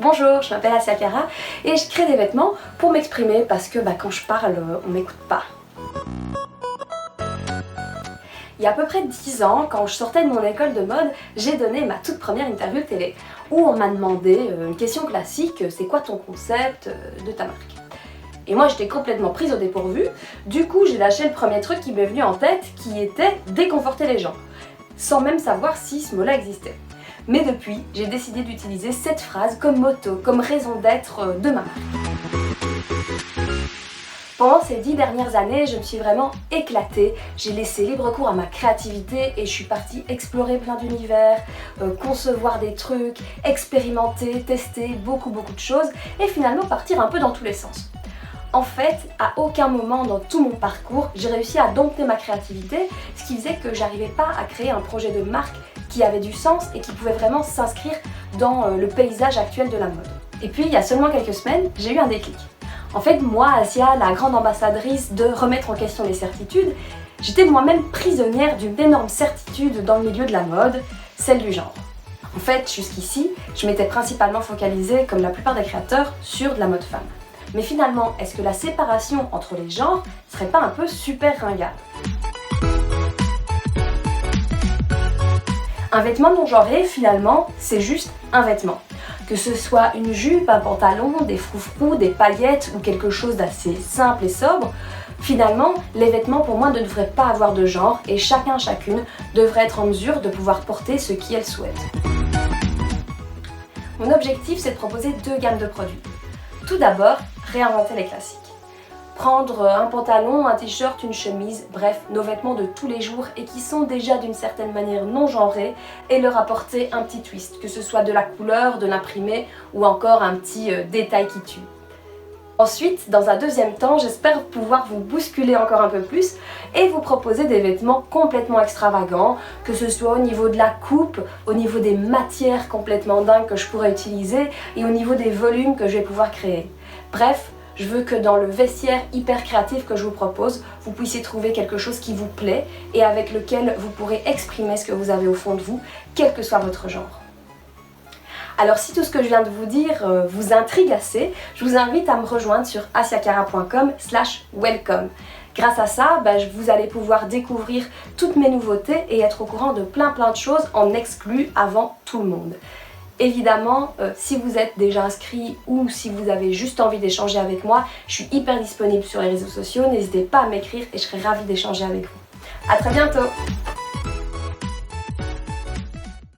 Bonjour, je m'appelle Asia Cara et je crée des vêtements pour m'exprimer parce que quand je parle, on m'écoute pas. Il y a à peu près 10 ans, quand je sortais de mon école de mode, j'ai donné ma toute première interview télé où on m'a demandé une question classique, c'est quoi ton concept de ta marque? Et moi j'étais complètement prise au dépourvu, du coup j'ai lâché le premier truc qui m'est venu en tête qui était déconforter les gens, sans même savoir si ce mot-là existait. Mais depuis, j'ai décidé d'utiliser cette phrase comme motto, comme raison d'être de ma marque. Pendant ces 10 dernières années, je me suis vraiment éclatée, j'ai laissé libre cours à ma créativité et je suis partie explorer plein d'univers, concevoir des trucs, expérimenter, tester beaucoup de choses et finalement partir un peu dans tous les sens. En fait, à aucun moment dans tout mon parcours, j'ai réussi à dompter ma créativité, ce qui faisait que j'arrivais pas à créer un projet de marque qui avait du sens et qui pouvait vraiment s'inscrire dans le paysage actuel de la mode. Et puis, il y a seulement quelques semaines, j'ai eu un déclic. En fait, moi, Asia, la grande ambassadrice de remettre en question les certitudes, j'étais moi-même prisonnière d'une énorme certitude dans le milieu de la mode, celle du genre. En fait, jusqu'ici, je m'étais principalement focalisée, comme la plupart des créateurs, sur de la mode femme. Mais finalement, est-ce que la séparation entre les genres serait pas un peu super ringard? Un vêtement non genré, finalement, c'est juste un vêtement. Que ce soit une jupe, un pantalon, des froufrous, des paillettes ou quelque chose d'assez simple et sobre, finalement, les vêtements pour moi ne devraient pas avoir de genre et chacune devrait être en mesure de pouvoir porter ce qu'elle souhaite. Mon objectif, c'est de proposer 2 gammes de produits. Tout d'abord, réinventer les classiques. Prendre un pantalon, un t-shirt, une chemise, bref, nos vêtements de tous les jours et qui sont déjà d'une certaine manière non genrés et leur apporter un petit twist, que ce soit de la couleur, de l'imprimé ou encore un petit détail qui tue. Ensuite, dans un deuxième temps, j'espère pouvoir vous bousculer encore un peu plus et vous proposer des vêtements complètement extravagants, que ce soit au niveau de la coupe, au niveau des matières complètement dingues que je pourrais utiliser et au niveau des volumes que je vais pouvoir créer. Bref, je veux que dans le vestiaire hyper créatif que je vous propose, vous puissiez trouver quelque chose qui vous plaît et avec lequel vous pourrez exprimer ce que vous avez au fond de vous, quel que soit votre genre. Alors si tout ce que je viens de vous dire vous intrigue assez, je vous invite à me rejoindre sur asiacara.com/welcome. Grâce à ça, vous allez pouvoir découvrir toutes mes nouveautés et être au courant de plein de choses en exclu avant tout le monde. Évidemment, si vous êtes déjà inscrit ou si vous avez juste envie d'échanger avec moi, je suis hyper disponible sur les réseaux sociaux, n'hésitez pas à m'écrire et je serai ravie d'échanger avec vous. A très bientôt!